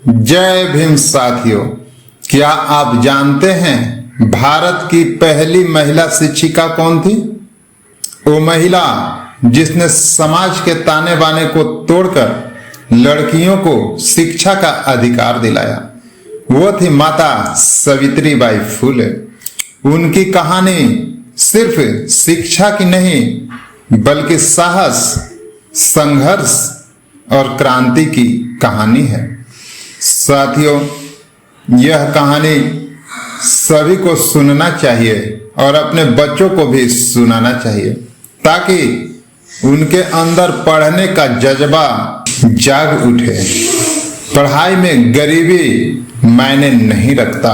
जय भीम साथियों, क्या आप जानते हैं भारत की पहली महिला शिक्षिका कौन थी? वो महिला जिसने समाज के ताने बाने को तोड़कर लड़कियों को शिक्षा का अधिकार दिलाया, वो थी माता सावित्रीबाई फुले। उनकी कहानी सिर्फ शिक्षा की नहीं बल्कि साहस, संघर्ष और क्रांति की कहानी है। साथियों, यह कहानी सभी को सुनना चाहिए और अपने बच्चों को भी सुनाना चाहिए ताकि उनके अंदर पढ़ने का जज्बा जाग उठे। पढ़ाई में गरीबी मायने नहीं रखता।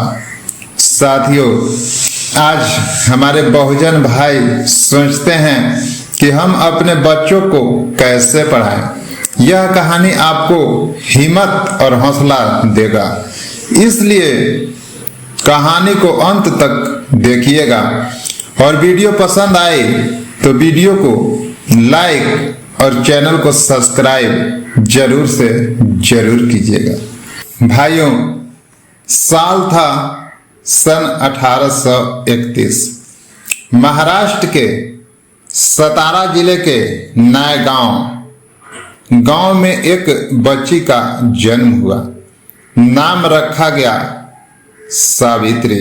साथियों, आज हमारे बहुजन भाई सोचते हैं कि हम अपने बच्चों को कैसे पढ़ाएं। यह कहानी आपको हिम्मत और हौसला देगा, इसलिए कहानी को अंत तक देखिएगा। और वीडियो पसंद आए तो वीडियो को लाइक और चैनल को सब्सक्राइब जरूर से जरूर कीजिएगा। भाइयों, साल था सन 1831। महाराष्ट्र के सतारा जिले के नए गांव में एक बच्ची का जन्म हुआ। नाम रखा गया सावित्री।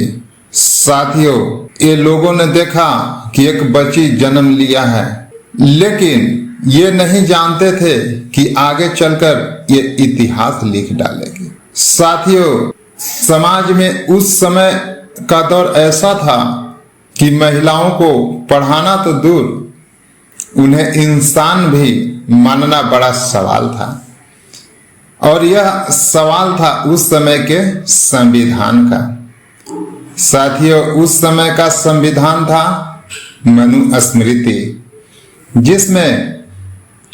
साथियों, ये लोगों ने देखा कि एक बच्ची जन्म लिया है, लेकिन ये नहीं जानते थे कि आगे चलकर ये इतिहास लिख डालेगी। साथियों, समाज में उस समय का दौर ऐसा था कि महिलाओं को पढ़ाना तो दूर, उन्हें इंसान भी मानना बड़ा सवाल था। और यह सवाल था उस समय के संविधान का। साथियों, उस समय का संविधान था मनुस्मृति, जिसमें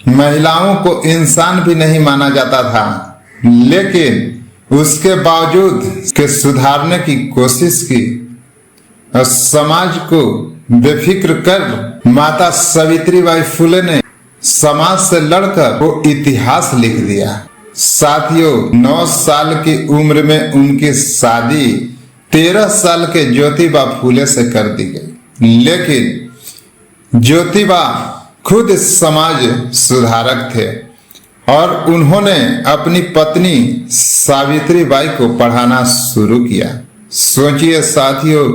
महिलाओं को इंसान भी नहीं माना जाता था, लेकिन उसके बावजूद के सुधारने की कोशिश की और समाज को बेफिक्र कर माता सावित्रीबाई फुले ने समाज से लड़कर वो इतिहास लिख दिया। साथियों, 9 साल की उम्र में उनकी शादी 13 साल के ज्योतिबा फुले से कर दी गई, लेकिन ज्योतिबा खुद समाज सुधारक थे और उन्होंने अपनी पत्नी सावित्रीबाई को पढ़ाना शुरू किया। सोचिए साथियों,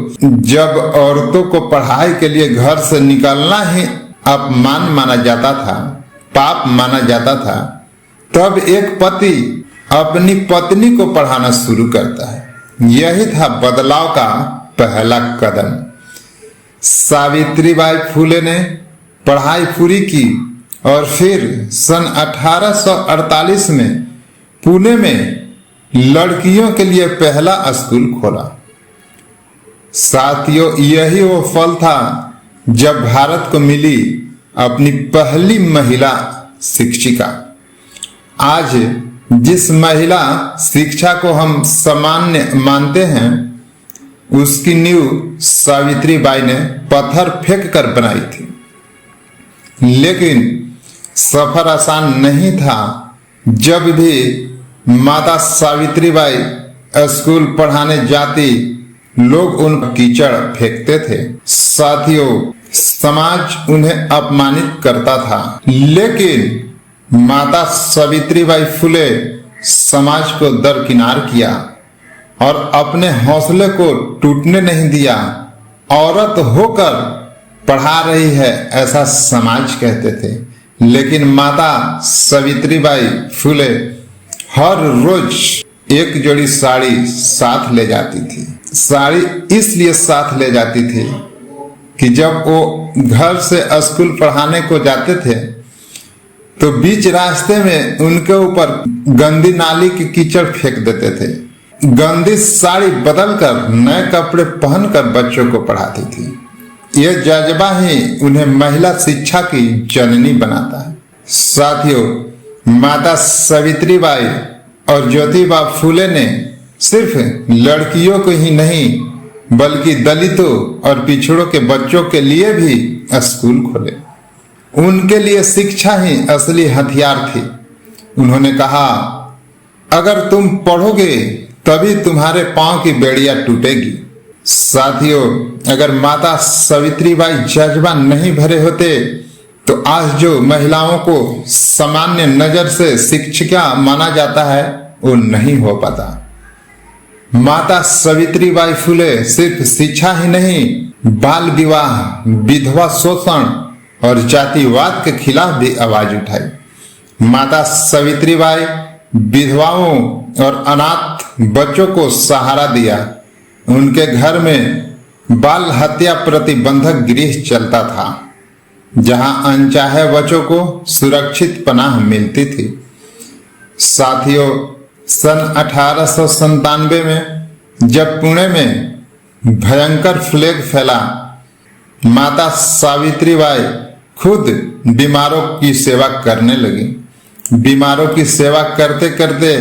जब औरतों को पढ़ाई के लिए घर से निकलना ही अपमान माना जाता था, पाप माना जाता था, तब एक पति अपनी पत्नी को पढ़ाना शुरू करता है। यही था बदलाव का पहला कदम। सावित्रीबाई फुले ने पढ़ाई पूरी की और फिर सन 1848 में पुणे में लड़कियों के लिए पहला स्कूल खोला। साथियों, यही वो फल था जब भारत को मिली अपनी पहली महिला शिक्षिका। आज जिस महिला शिक्षा को हम सामान्य मानते हैं, उसकी नींव सावित्रीबाई ने पत्थर फेंक कर बनाई थी। लेकिन सफर आसान नहीं था। जब भी माता सावित्रीबाई स्कूल पढ़ाने जाती, लोग उन कीचड़ फेंकते थे। साथियों, समाज उन्हें अपमानित करता था, लेकिन माता सावित्रीबाई फुले समाज को दरकिनार किया और अपने हौसले को टूटने नहीं दिया। औरत होकर पढ़ा रही है ऐसा समाज कहते थे, लेकिन माता सावित्रीबाई फुले हर रोज एक जोड़ी साड़ी साथ ले जाती थी। साड़ी इसलिए साथ ले जाती थी कि जब वो घर से स्कूल पढ़ाने को जाते थे तो बीच रास्ते में उनके ऊपर गंदी नाली की कीचड़ फेंक देते थे। गंदी साड़ी बदलकर नए कपड़े पहनकर बच्चों को पढ़ाती थी। यह जज्बा ही उन्हें महिला शिक्षा की जननी बनाता है। साथियों, माता सावित्रीबाई और ज्योतिबा फुले ने सिर्फ लड़कियों को ही नहीं बल्कि दलितों और पिछड़ों के बच्चों के लिए भी स्कूल खोले। उनके लिए शिक्षा ही असली हथियार थी। उन्होंने कहा, अगर तुम पढ़ोगे तभी तुम्हारे पांव की बेड़ियां टूटेगी। साथियों, अगर माता सावित्रीबाई जज्बा नहीं भरे होते तो आज जो महिलाओं को सामान्य नजर से शिक्षिका माना जाता है वो नहीं हो पाता। माता सावित्रीबाई फुले सिर्फ शिक्षा ही नहीं, बाल विवाह, विधवा शोषण और जातिवाद के खिलाफ भी आवाज उठाई। माता सावित्रीबाई विधवाओं और अनाथ बच्चों को सहारा दिया। उनके घर में बाल हत्या प्रतिबंधक गृह चलता था, जहां अनचाहे बच्चों को सुरक्षित पनाह मिलती थी। साथियों, सन 1897 में जब पुणे में भयंकर प्लेग फैला, माता सावित्रीबाई खुद बीमारों की सेवा करने लगी। बीमारों की सेवा करते करते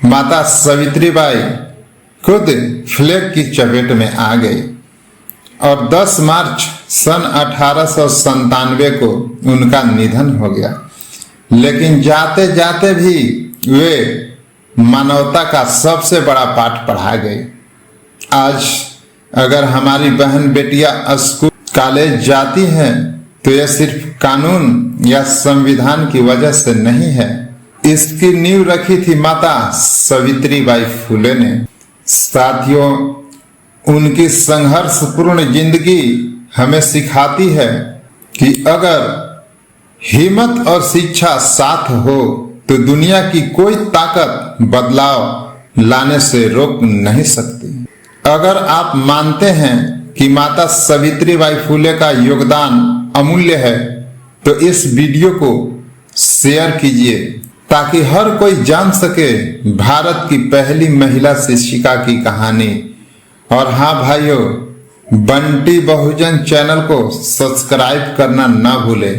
माता सावित्रीबाई खुद प्लेग की चपेट में आ गई और 10 मार्च सन 1897 को उनका निधन हो गया। लेकिन जाते जाते भी वे मानवता का सबसे बड़ा पाठ पढ़ा गए। आज अगर हमारी बहन बेटियां स्कूल कॉलेज जाती हैं तो यह सिर्फ कानून या संविधान की वजह से नहीं है, इसकी नींव रखी थी माता सावित्रीबाई फुले ने। साथियों, उनकी संघर्षपूर्ण जिंदगी हमें सिखाती है कि अगर हिम्मत और शिक्षा साथ हो तो दुनिया की कोई ताकत बदलाव लाने से रोक नहीं सकती। अगर आप मानते हैं कि माता सावित्रीबाई फुले का योगदान अमूल्य है तो इस वीडियो को शेयर कीजिए ताकि हर कोई जान सके भारत की पहली महिला शिक्षिका की कहानी। और हाँ भाइयों, बंटी बहुजन चैनल को सब्सक्राइब करना ना भूले।